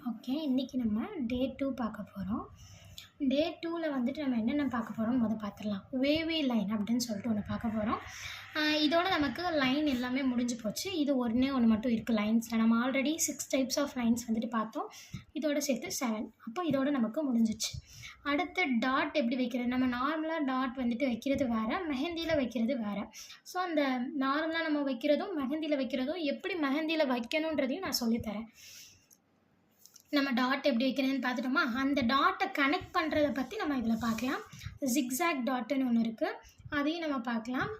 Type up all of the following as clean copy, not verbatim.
Okay, இன்றைக்கி நம்ம டே 2 பார்க்க போகிறோம். டே 2ல் வந்துட்டு நம்ம என்னென்ன பார்க்க போகிறோம்னு பார்த்துடலாம். வேவி லைன் அப்படின்னு சொல்லிட்டு ஒன்று பார்க்க போகிறோம். இதோட நமக்கு லைன் எல்லாமே முடிஞ்சு போச்சு. இது ஒன்று மட்டும் இருக்குது லைன்ஸில். நம்ம ஆல்ரெடி 6 டைப்ஸ் ஆஃப் லைன்ஸ் வந்துட்டு பார்த்தோம். இதோட சேர்த்து 7. அப்போ இதோட நமக்கு முடிஞ்சிச்சு. அடுத்து டாட் எப்படி வைக்கிறது? நம்ம நார்மலாக டாட் வந்துட்டு வைக்கிறது வேறு, மெஹந்தியில் வைக்கிறது வேறு. ஸோ அந்த நார்மலாக நம்ம வைக்கிறதும் மெஹந்தியில் வைக்கிறதும் எப்படி மெஹந்தியில் வைக்கணுன்றதையும் நான் சொல்லித்தரேன். நம்ம டாட் எப்படி வைக்கிறதுன்னு பார்த்துட்டோமா? அந்த டாட்டை கனெக்ட் பண்ணுறதை பற்றி நம்ம இதில் பார்க்கலாம். ஜிக்ஸாக் டாட்டுன்னு ஒன்று இருக்குது, அதையும் நம்ம பார்க்கலாம்.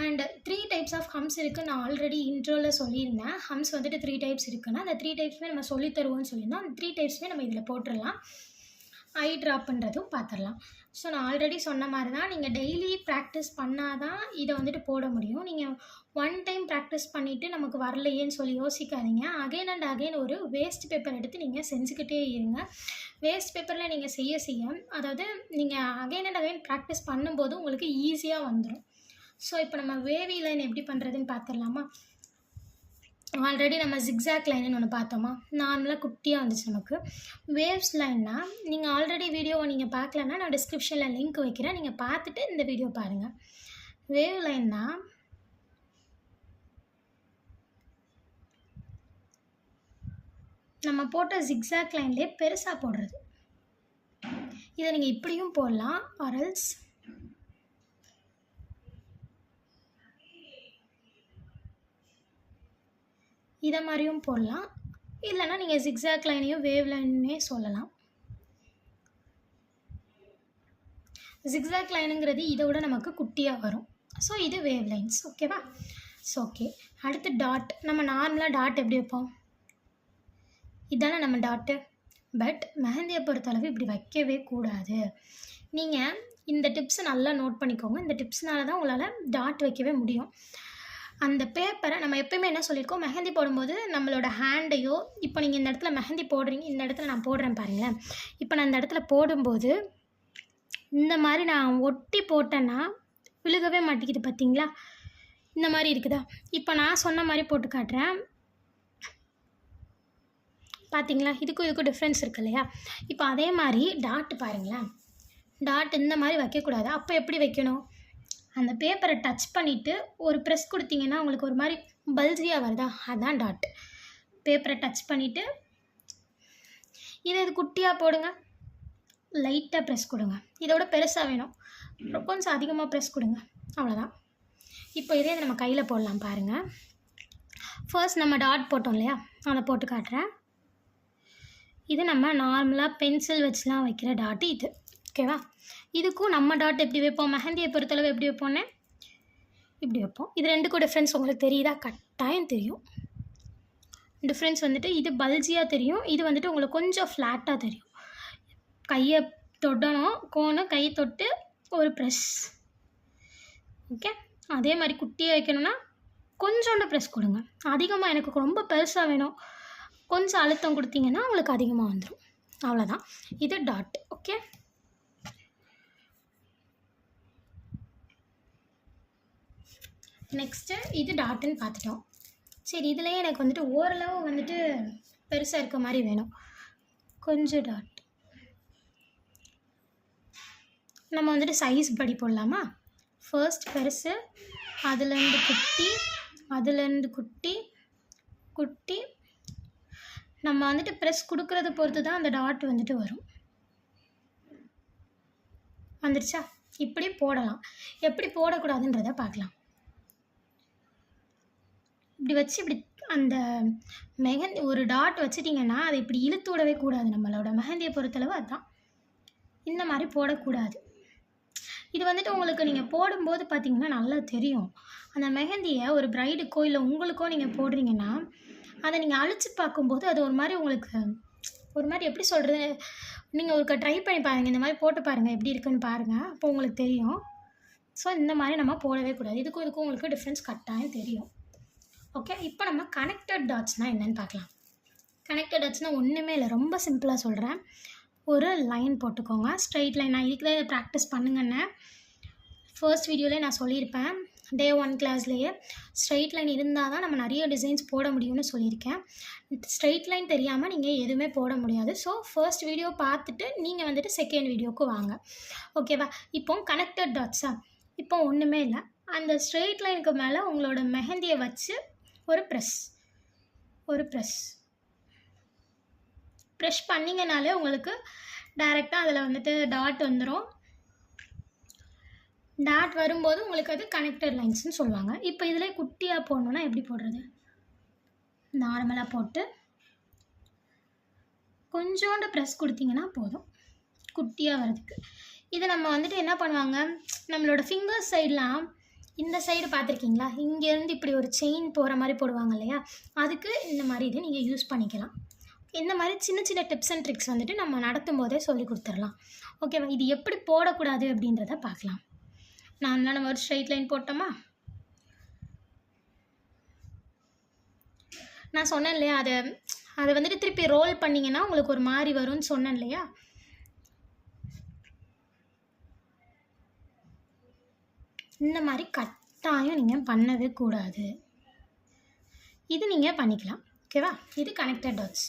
அண்ட் 3 டைப்ஸ் ஆஃப் ஹம்ஸ் இருக்குது. நான் ஆல்ரெடி இன்ட்ரோவில் சொல்லியிருந்தேன். ஹம்ஸ் வந்துட்டு 3 டைப்ஸ் இருக்குன்னா அந்த 3 டைப்ஸுமே நம்ம சொல்லித்தருவோம்னு சொல்லியிருந்தோம். அந்த 3 டைப்ஸுமே நம்ம இதில் போட்டுடலாம். ஐ ட்ராப்புன்றதும் பார்த்துடலாம். ஸோ நான் ஆல்ரெடி சொன்ன மாதிரி தான், நீங்கள் டெய்லி ப்ராக்டிஸ் பண்ணால் தான் இதை வந்துட்டு போட முடியும். நீங்கள் 1 டைம் ப்ராக்டிஸ் பண்ணிவிட்டு நமக்கு வரலையேன்னு சொல்லி யோசிக்காதீங்க. அகைன் அண்ட் அகைன் ஒரு வேஸ்ட் பேப்பர் எடுத்து நீங்கள் செஞ்சுக்கிட்டே இருங்க. வேஸ்ட் பேப்பரில் நீங்கள் செய்ய அதாவது நீங்கள் அகைன் அண்ட் அகைன் ப்ராக்டிஸ் பண்ணும்போது உங்களுக்கு ஈஸியாக வந்துடும். ஸோ இப்போ நம்ம வேவி லைன் எப்படி பண்ணுறதுன்னு பார்த்துடலாமா? ஆல்ரெடி நம்ம ஜிக்ஸாக் லைன்னு ஒன்று பார்த்தோமா? நார்மலாக குட்டியாக வந்துச்சு நமக்கு. வேவ்ஸ் லைன்னா நீங்கள் ஆல்ரெடி வீடியோவை நீங்கள் பார்க்கலன்னா நான் டிஸ்கிரிப்ஷனில் லிங்க் வைக்கிறேன், நீங்கள் பார்த்துட்டு இந்த வீடியோ பாருங்கள். வேவ் லைன்னா நம்ம போட்ட ஜிக்ஸாக் லைன்லேயே பெருசாக போடுறது. இதை நீங்கள் இப்படியும் போடலாம், ஆர்எல்ஸ் இதை மாதிரியும் போடலாம். இல்லைன்னா நீங்கள் ஜிக்ஸாக் லைனையும் வேவ் லைன்னே சொல்லலாம். ஜிக்ஸாக் லைனுங்கிறது இதை விட நமக்கு குட்டியாக வரும். ஸோ இது வேவ் லைன்ஸ். ஓகேவா? ஸோ ஓகே, அடுத்து டாட். நம்ம நார்மலாக டாட் எப்படி வைப்போம்? இதானே நம்ம டாட்டு. பட் மெஹந்தியை பொறுத்தளவு இப்படி வைக்கவே கூடாது. நீங்கள் இந்த டிப்ஸை நல்லா நோட் பண்ணிக்கோங்க. இந்த டிப்ஸ்னால தான் உங்களால் டாட் வைக்கவே முடியும். அந்த பேப்பரை நம்ம எப்போயுமே என்ன சொல்லியிருக்கோம், மெஹந்தி போடும்போது நம்மளோட ஹேண்டையோ, இப்போ நீங்கள் இந்த இடத்துல மெஹந்தி போடுறீங்க, இந்த இடத்துல நான் போடுறேன் பாருங்களேன். இப்போ நான் இந்த இடத்துல போடும்போது இந்த மாதிரி நான் ஒட்டி போட்டேன்னா விழுகவே மாட்டேங்குது, பார்த்தீங்களா? இந்த மாதிரி இருக்குதா? இப்போ நான் சொன்ன மாதிரி போட்டு காட்டுறேன், பார்த்தீங்களா? இதுக்கும் டிஃப்ரென்ஸ் இருக்கு இல்லையா? இப்போ அதே மாதிரி டாட் பாருங்களேன். டாட் இந்த மாதிரி வைக்கக்கூடாது. அப்போ எப்படி வைக்கணும்? அந்த பேப்பரை டச் பண்ணிவிட்டு ஒரு ப்ரெஸ் கொடுத்தீங்கன்னா உங்களுக்கு ஒரு மாதிரி பல்ஜியாக வருதா? அதுதான் டாட். பேப்பரை டச் பண்ணிவிட்டு இது குட்டியாக போடுங்க, லைட்டாக ப்ரெஸ் கொடுங்க. இதோட பெருசாக வேணும், கொஞ்சம் அதிகமாக ப்ரெஸ் கொடுங்க, அவ்வளோதான். இப்போ இதே நம்ம கையில் போடலாம் பாருங்கள். ஃபர்ஸ்ட் நம்ம டாட் போட்டோம் இல்லையா, அதை போட்டு காட்டுறேன். இது நம்ம நார்மலாக பென்சில் வச்சுலாம் வைக்கிற டாட்டு இது. ஓகேவா? இதுக்கும் நம்ம டாட் எப்படி வைப்போம்? மெஹந்தியை பொறுத்தளவு எப்படி வைப்போன்னே இப்படி வைப்போம். இது ரெண்டுக்கும் டிஃப்ரென்ஸ் உங்களுக்கு தெரியுதா? கட்டாயம் தெரியும். டிஃப்ரென்ஸ் வந்துட்டு இது பல்ஜியாக தெரியும், இது வந்துட்டு உங்களுக்கு கொஞ்சம் ஃப்ளாட்டாக தெரியும். கையை தொடணும், கோணம் கையை தொட்டு ஒரு ப்ரெஸ். ஓகே, அதே மாதிரி குட்டியாக வைக்கணும்னா கொஞ்சோண்டு ப்ரெஸ் கொடுங்க. அதிகமாக எனக்கு ரொம்ப பெருசாக வேணும், கொஞ்சம் அழுத்தம் கொடுத்தீங்கன்னா உங்களுக்கு அதிகமாக வந்துடும். அவ்வளோதான். இது டாட். ஓகே, நெக்ஸ்ட்டு இது டாட்டுன்னு பார்த்துட்டோம். சரி, இதுலேயே எனக்கு வந்துட்டு ஓரளவு வந்துட்டு பெருசாக இருக்க மாதிரி வேணும், கொஞ்சம் டாட். நம்ம வந்துட்டு சைஸ் படி போடலாமா? ஃபர்ஸ்ட் பெருசு, அதுலேருந்து குட்டி, அதுலேருந்து குட்டி, குட்டி. நம்ம வந்துட்டு ப்ரெஸ் கொடுக்கறத பொறுத்து தான் அந்த டாட் வந்துட்டு வரும். வந்துடுச்சா? இப்படி போடலாம். எப்படி போடக்கூடாதுன்றதை பார்க்கலாம். இப்படி வச்சு இப்படி அந்த மெஹந்தி ஒரு டாட் வச்சுட்டிங்கன்னா அதை இப்படி இழுத்து விடவே கூடாது. நம்மளோட மெஹந்தியை பொறுத்தளவு அதுதான். இந்த மாதிரி போடக்கூடாது. இது வந்துட்டு உங்களுக்கு நீங்கள் போடும்போது பார்த்திங்கன்னா நல்லா தெரியும். அந்த மெஹந்தியை ஒரு ப்ரைடுக்கோ இல்லை உங்களுக்கோ நீங்கள் போடுறீங்கன்னா அதை நீங்கள் அழிச்சு பார்க்கும்போது அது ஒரு மாதிரி உங்களுக்கு ஒரு மாதிரி எப்படி சொல்கிறது, நீங்கள் ஒரு ட்ரை பண்ணி பாருங்கள், இந்த மாதிரி போட்டு பாருங்கள் எப்படி இருக்குன்னு பாருங்கள், அப்போ உங்களுக்கு தெரியும். ஸோ இந்த மாதிரி நம்ம போடவே கூடாது. இதுக்கும் உங்களுக்கு டிஃப்ரென்ஸ் கட்டாயம் தெரியும். ஓகே, இப்போ நம்ம கனெக்டட் டாட்ஸ்னால் என்னென்னு பார்க்கலாம். கனெக்டட் டாட்ஸ்னால் ஒன்றுமே இல்லை, ரொம்ப சிம்பிளாக சொல்கிறேன். ஒரு லைன் போட்டுக்கோங்க, ஸ்ட்ரைட் லைன். நான் இதுக்கு தான் ப்ராக்டிஸ் பண்ணுங்கன்னு ஃபர்ஸ்ட் வீடியோவிலே நான் சொல்லியிருப்பேன். டே 1 கிளாஸ்லேயே ஸ்ட்ரெயிட் லைன் இருந்தால் தான் நம்ம நிறைய டிசைன்ஸ் போட முடியும்னு சொல்லியிருக்கேன். ஸ்ட்ரெயிட் லைன் தெரியாமல் நீங்கள் எதுவுமே போட முடியாது. ஸோ ஃபர்ஸ்ட் வீடியோ பார்த்துட்டு நீங்கள் வந்துட்டு செகண்ட் வீடியோவுக்கு வாங்க. ஓகேவா? இப்போ கனெக்டட் டாட்ஸா? இப்போ ஒன்றுமே இல்லை. அந்த ஸ்ட்ரெயிட் லைனுக்கு மேலே உங்களோட மெஹந்தியை வச்சு ஒரு ப்ரெஷ் பண்ணிங்கனாலே உங்களுக்கு டைரெக்டாக அதில் வந்துட்டு டாட் வந்துடும். டாட் வரும்போது உங்களுக்கு அது கனெக்டட் லைன்ஸ்னு சொல்லுவாங்க. இப்போ இதில் குட்டியாக போடணுன்னா எப்படி போடுறது? நார்மலாக போட்டு கொஞ்சோண்டு ப்ரெஸ் கொடுத்தீங்கன்னா போதும் குட்டியாக வர்றதுக்கு. இதை நம்ம வந்துட்டு என்ன பண்ணுவாங்க, நம்மளோட ஃபிங்கர்ஸ் சைட்லாம் இந்த சைடு பார்த்துருக்கீங்களா, இங்கேருந்து இப்படி ஒரு செயின் போகிற மாதிரி போடுவாங்க இல்லையா, அதுக்கு இந்த மாதிரி இது நீங்கள் யூஸ் பண்ணிக்கலாம். இந்த மாதிரி சின்ன சின்ன டிப்ஸ் அண்ட் ட்ரிக்ஸ் வந்துட்டு நம்ம நடத்தும் போதே சொல்லி கொடுத்துடலாம். ஓகேவா? இது எப்படி போடக்கூடாது அப்படின்றத பார்க்கலாம். நம்ம ஒரு ஸ்ட்ரெயிட் லைன் போட்டோமா, நான் சொன்னேன் இல்லையா, அதை வந்துட்டு திருப்பி ரோல் பண்ணிங்கன்னா உங்களுக்கு ஒரு மாதிரி வரும்னு சொன்னேன் இல்லையா. இந்த மாதிரி கட்டாயம் நீங்கள் பண்ணவே கூடாது. இது நீங்கள் பண்ணிக்கலாம். ஓகேவா? இது கனெக்டட் டாட்ஸ்.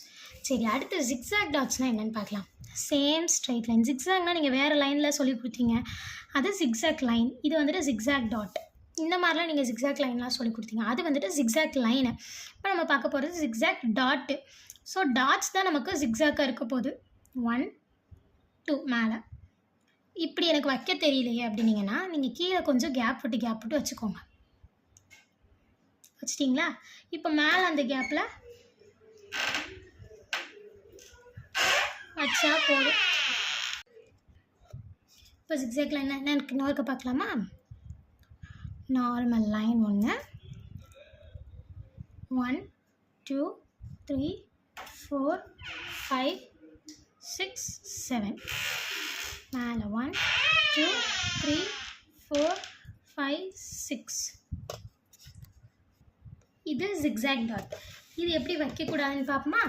சரி, அடுத்து ஜிக்ஸாக் டாட்ஸ்னால் என்னென்னு பார்க்கலாம். Same straight line. ஜிக்ஸாக்னால் நீங்கள் வேறு லைனில் சொல்லி கொடுத்தீங்க, அது ஜிக்ஸாக் லைன். இது வந்துட்டு ஜிக்ஸாக் டாட். இந்த மாதிரிலாம் நீங்கள் ஜிக்ஸாக் லைன்லாம் சொல்லி கொடுத்தீங்க, அது வந்துட்டு ஜிக்ஸாக் லைனு. இப்போ நம்ம பார்க்க போகிறது ஜிக்ஸாக் டாட்டு. ஸோ டாட்ஸ் தான் நமக்கு ஜிக்ஸாக்காக இருக்க போகுது. 1 2 மேலே. இப்படி எனக்கு வைக்க தெரியலையே அப்படின்னீங்கன்னா நீங்கள் கீழே கொஞ்சம் கேப் விட்டு வச்சுக்கோங்க. வச்சிட்டிங்களா? இப்போ மேலே அந்த கேப்பில் வச்சா போதும். இப்போ ஜிக்ஸாக் லைன் என்ன எனக்கு இன்னொருக்க பார்க்கலாமா? Normal line 1 1 2 3 4 5 6 7. மேலே 1 2 3 4 5 6. இது ஜிக்ஸாக் டாட். இது எப்படி வைக்கக்கூடாதுன்னு பார்ப்போமா?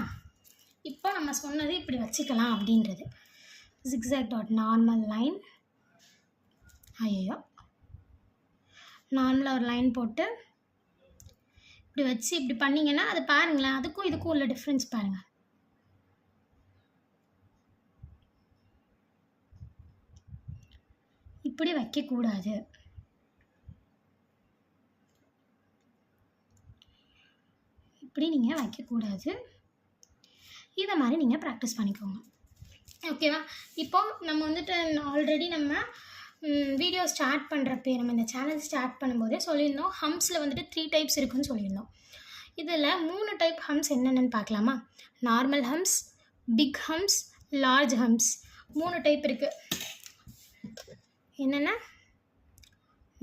இப்போ நம்ம சொன்னது இப்படி வச்சுக்கலாம் அப்படின்றது. Zigzag dot normal line. ஐயோ, நார்மலாக ஒரு லைன் போட்டு இப்படி வச்சு இப்படி பண்ணிங்கன்னா அது பாருங்களேன், அதுக்கும் இதுக்கும் உள்ள டிஃப்ரென்ஸ் பாருங்கள். இப்படி வைக்கக்கூடாது. இப்படி நீங்கள் வைக்கக்கூடாது. இதை மாதிரி நீங்கள் ப்ராக்டிஸ் பண்ணிக்கோங்க. ஓகேவா? இப்போ நம்ம வந்துட்டு ஆல்ரெடி நம்ம வீடியோ ஸ்டார்ட் பண்ணுறப்பே, நம்ம இந்த சேனல் ஸ்டார்ட் பண்ணும்போதே சொல்லியிருந்தோம், ஹம்ஸில் வந்துட்டு 3 டைப்ஸ் இருக்குதுன்னு சொல்லியிருந்தோம். இதில் 3 டைப் ஹம்ஸ் என்னென்னு பார்க்கலாமா? Normal hums, big hums, large hums. 3 type இருக்குது. என்னென்ன?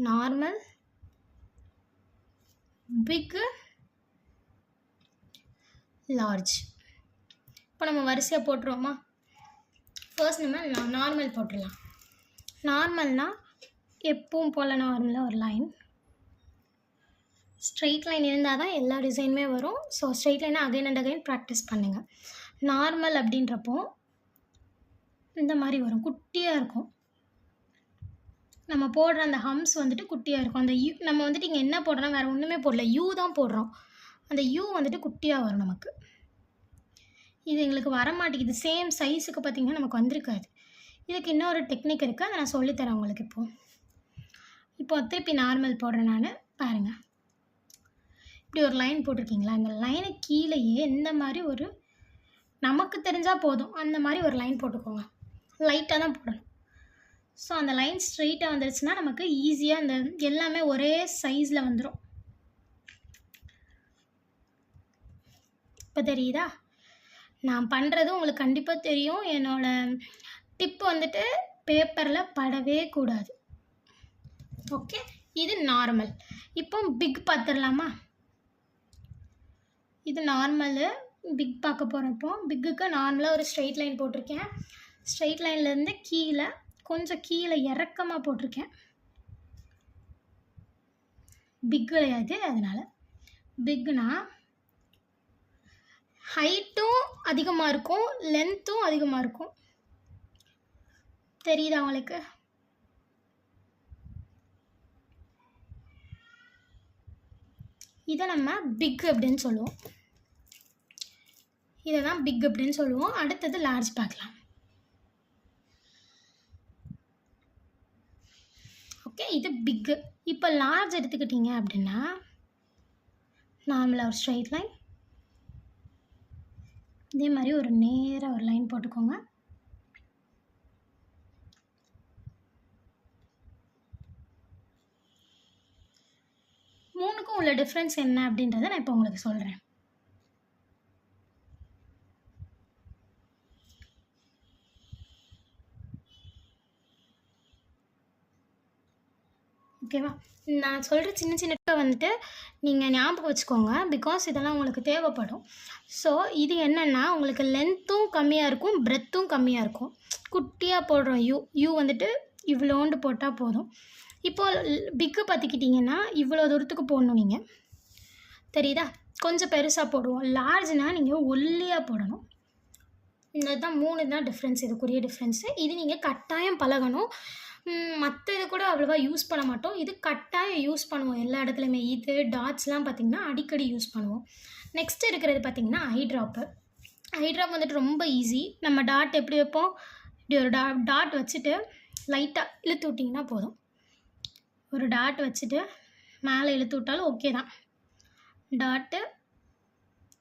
Normal, big, large. இப்போ நம்ம வரிசையாக போட்டுருவோமா? ஃபர்ஸ்ட் நம்ம நார்மல் போட்டுடலாம். நார்மல்னால் எப்பவும் போல் நார்மலாக ஒரு லைன். ஸ்ட்ரெயிட் லைன் இருந்தால் தான் எல்லா டிசைனுமே வரும். ஸோ ஸ்ட்ரெயிட் லைனை அகைன் அண்ட் அகைன் ப்ராக்டிஸ் பண்ணுங்கள். நார்மல் அப்படின்றப்போ இந்த மாதிரி வரும், குட்டியாக இருக்கும். நம்ம போடுற அந்த ஹம்ஸ் வந்துட்டு குட்டியாக இருக்கும். அந்த யூ நம்ம வந்துட்டு இங்கே என்ன போடுறோம், வேறு ஒன்றுமே போடல, யூ தான் போடுறோம். அந்த யூ வந்துட்டு குட்டியாக வரும் நமக்கு. இது எங்களுக்கு வர மாட்டேங்குது. சேம் சைஸுக்கு பார்த்திங்கன்னா நமக்கு வந்திருக்காது. இதுக்கு இன்னொரு டெக்னிக் இருக்குது, அதை நான் சொல்லித்தரேன் உங்களுக்கு. இப்போ திருப்பி நார்மல் போடுறேன் நான். பாருங்கள், இப்படி ஒரு லைன் போட்டிருக்கீங்களா? இந்த லைனை கீழேயே இந்த மாதிரி ஒரு நமக்கு தெரிஞ்சால் போதும் அந்த மாதிரி ஒரு லைன் போட்டுக்கோங்க. லைட்டாக தான் போடணும். ஸோ அந்த லைன் ஸ்ட்ரெயிட்டாக வந்துருச்சுன்னா நமக்கு ஈஸியாக அந்த எல்லாமே ஒரே சைஸில் வந்துடும். இப்போ தெரியுதா? நான் பண்ணுறது உங்களுக்கு கண்டிப்பாக தெரியும். என்னோடய டிப்பு வந்துட்டு பேப்பரில் படவே கூடாது. ஓகே, இது நார்மல். இப்போ பிக் பார்த்துடலாமா? இது நார்மலு, பிக் பார்க்க போகிறப்போ பிக்குக்கு நார்மலாக ஒரு ஸ்ட்ரெயிட் லைன் போட்டிருக்கேன். ஸ்ட்ரெயிட் லைன்லேருந்து கீழே கொஞ்சம் கீழே இறக்கமாக போட்டிருக்கேன். பிக் கிடையாது, அதனால் பிக்னா ஹைட்டும் அதிகமாக இருக்கும், லென்த்தும் அதிகமாக இருக்கும். தெரியுதா உங்களுக்கு? இதை நம்ம பிக் அப்படின்னு சொல்லுவோம். இதை தான் பிக் அப்படின்னு சொல்லுவோம். அடுத்தது லார்ஜ் பார்க்கலாம். ஓகே, இது பிக்கு. இப்போ லார்ஜ் எடுத்துக்கிட்டிங்க அப்படின்னா நார்மலாக ஒரு ஸ்ட்ரைட் லைன், இதே மாதிரி ஒரு நேராக ஒரு லைன் போட்டுக்கோங்க. மூணுக்கும் உள்ள டிஃப்ரென்ஸ் என்ன அப்படின்றத நான் இப்போ உங்களுக்கு சொல்கிறேன். ஓகேவா? நான் சொல்கிற சின்ன சின்ன வந்துட்டு நீங்கள் ஞாபகம் வச்சுக்கோங்க. பிகாஸ் இதெல்லாம் உங்களுக்கு தேவைப்படும். ஸோ இது என்னென்னா உங்களுக்கு லென்த்தும் கம்மியாக இருக்கும், பிரெத்தும் கம்மியாக இருக்கும். குட்டியாக போடுறோம் யூ வந்துட்டு இவ்வளோண்டு போட்டால் போதும். இப்போது பிக்கு பார்த்துக்கிட்டிங்கன்னா இவ்வளோ தூரத்துக்கு போடணும். நீங்கள் தெரியுதா? கொஞ்சம் பெருசாக போடுவோம். லார்ஜ்னால் நீங்கள் ஒல்லியாக போடணும். இந்த தான் 3 தான் டிஃப்ரென்ஸ், இதுக்குரிய டிஃப்ரென்ஸு. இது நீங்கள் கட்டாயம் பழகணும். மற்ற இது கூட அவ்வளோவா யூஸ் பண்ண மாட்டோம். இது கட்டாயம் யூஸ் பண்ணுவோம் எல்லா இடத்துலையுமே. இது டாட்ஸ்லாம் பார்த்திங்கன்னா அடிக்கடி யூஸ் பண்ணுவோம். நெக்ஸ்ட்டு இருக்கிறது பார்த்திங்கன்னா ஐ ட்ராப்பு. ஐ ட்ராப் வந்துட்டு ரொம்ப ஈஸி. நம்ம டாட் எப்படி வைப்போம்? இப்படி ஒரு டாட் வச்சுட்டு லைட்டாக இழுத்து விட்டிங்கன்னா போதும். ஒரு டாட் வச்சுட்டு மேலே இழுத்து விட்டாலும் ஓகே தான். டாட்டு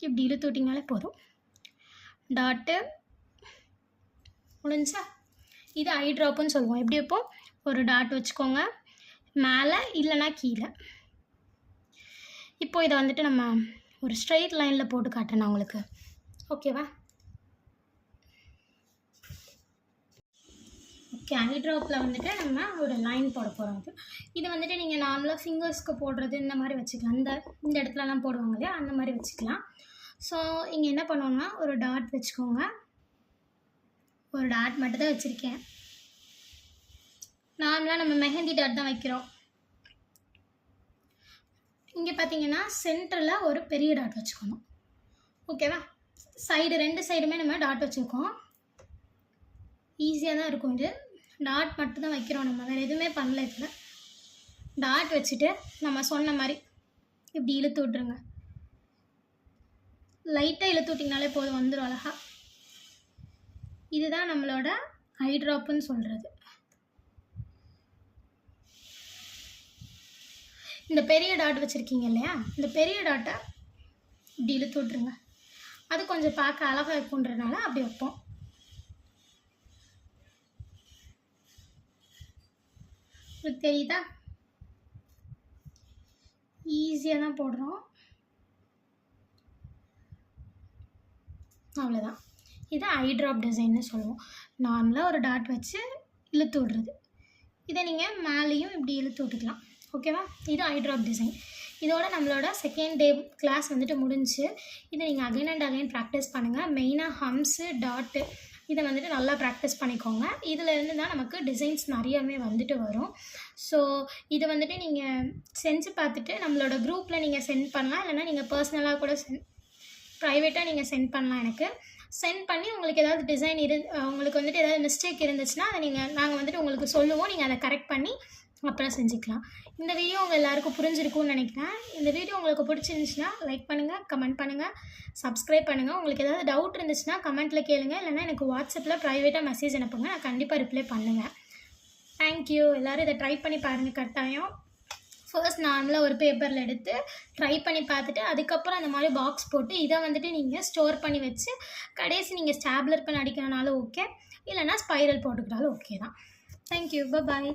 இப்படி இழுத்து விட்டிங்கனாலே போதும். டாட்டு முடிஞ்சா இது ஐ ட்ராப்புன்னு சொல்லுவோம். எப்படி வைப்போம்? ஒரு டாட் வச்சுக்கோங்க மேலே, இல்லைனா கீழே. இப்போது இதை வந்துட்டு நம்ம ஒரு ஸ்ட்ரெயிட் லைனில் போட்டு காட்டணும் உங்களுக்கு. ஓகேவா? ஓகே, ஐ ட்ராப்பில் வந்துட்டு நம்ம ஒரு லைன் போட போகிறோம். இது வந்துட்டு நீங்கள் நார்மலாக ஃபிங்கர்ஸ்க்கு போடுறது இந்த மாதிரி வச்சுக்கலாம். இந்த இடத்துலலாம் போடுவாங்க இல்லையா, அந்த மாதிரி வச்சுக்கலாம். ஸோ இங்கே என்ன பண்ணுவோன்னா ஒரு டாட் வச்சுக்கோங்க. ஒரு டாட் மட்டும் தான் வச்சுருக்கேன். நார்மலாக நம்ம மெஹந்தி டாட் தான் வைக்கிறோம். இங்கே பார்த்தீங்கன்னா சென்டரில் ஒரு பெரிய டாட் வச்சுக்கணும். ஓகேவா? சைடு 2 சைடுமே நம்ம டாட் வச்சுருக்கோம். ஈஸியாக தான் இருக்கும். இது டாட் மட்டும் தான் வைக்கிறோம். நம்ம வேறு எதுவுமே பண்ணல. இதில் டாட் வச்சுட்டு நம்ம சொன்ன மாதிரி இப்படி இழுத்து விட்ருங்க. லைட்டாக இழுத்து விட்டிங்கனாலே போதும், வந்துடும் அழகா. இதுதான் நம்மளோட ஐ ட்ராப்புன்னு சொல்கிறது. இந்த பெரிய டாட் வச்சுருக்கீங்க இல்லையா, இந்த பெரிய டாட்டை இப்படி இழுத்து விட்ருங்க. அது கொஞ்சம் பார்க்க அழகாக இருக்குன்றதுனால அப்படி வைப்போம். உங்களுக்கு தெரியுதா? ஈஸியாக தான் போடுறோம். அவ்வளோதான். இதை ஐ ட்ராப் டிசைன்னு சொல்லுவோம். நார்மலாக ஒரு டாட் வச்சு இழுத்து விடுறது. இதை நீங்கள் மேலேயும் இப்படி இழுத்து விட்டுக்கலாம். ஓகேவா? இது ஐ ட்ராப் டிசைன். இதோட நம்மளோட செகண்ட் டே கிளாஸ் வந்துட்டு முடிஞ்சு. இதை நீங்கள் அகைன் அண்ட் அகைன் ப்ராக்டிஸ் பண்ணுங்கள். மெயினாக ஹம்ஸு டாட்டு இதை வந்துட்டு நல்லா ப்ராக்டிஸ் பண்ணிக்கோங்க. இதிலேருந்து தான் நமக்கு டிசைன்ஸ் நிறையாவே வந்துட்டு வரும். ஸோ இதை வந்துட்டு நீங்கள் செஞ்சு பார்த்துட்டு நம்மளோட குரூப்பில் நீங்கள் சென்ட் பண்ணலாம். இல்லைனா நீங்கள் பர்சனலாக கூட ப்ரைவேட்டாக நீங்கள் சென்ட் பண்ணலாம். எனக்கு சென்ட் பண்ணி உங்களுக்கு ஏதாவது டிசைன் உங்களுக்கு வந்துட்டு ஏதாவது மிஸ்டேக் இருந்துச்சுன்னா அதை நாங்கள் வந்துட்டு உங்களுக்கு சொல்லுவோம். நீங்கள் அதை கரெக்ட் பண்ணி அப்புறம் செஞ்சுக்கலாம். இந்த வீடியோ உங்கள் எல்லாருக்கும் புரிஞ்சிருக்கும்னு நினைக்கிறேன். இந்த வீடியோ உங்களுக்கு பிடிச்சிருந்துச்சுன்னா லைக் பண்ணுங்கள், கமெண்ட் பண்ணுங்கள், சப்ஸ்கிரைப் பண்ணுங்கள். உங்களுக்கு ஏதாவது டவுட் இருந்துச்சுன்னா கமெண்ட்டில் கேளுங்க. இல்லைனா எனக்கு வாட்ஸ்அப்பில் ப்ரைவேட்டாக மெசேஜ் அனுப்புங்க. நான் கண்டிப்பாக ரிப்ளை பண்ணுவேன். தேங்க்யூ. எல்லோரும் இதை ட்ரை பண்ணி பாருங்கள் கட்டாயம். ஃபர்ஸ்ட் நார்மலாக ஒரு பேப்பரில் எடுத்து ட்ரை பண்ணி பார்த்துட்டு அதுக்கப்புறம் அந்த மாதிரி பாக்ஸ் போட்டு இதை வந்துட்டு நீங்கள் ஸ்டோர் பண்ணி வச்சு கடைசி நீங்கள் ஸ்டாப்லர் பண்ணி அடிக்கிறனாலும் ஓகே, இல்லைனா ஸ்பைரல் போட்டுக்கிட்டாலும் ஓகே தான். தேங்க்யூ. பாய்.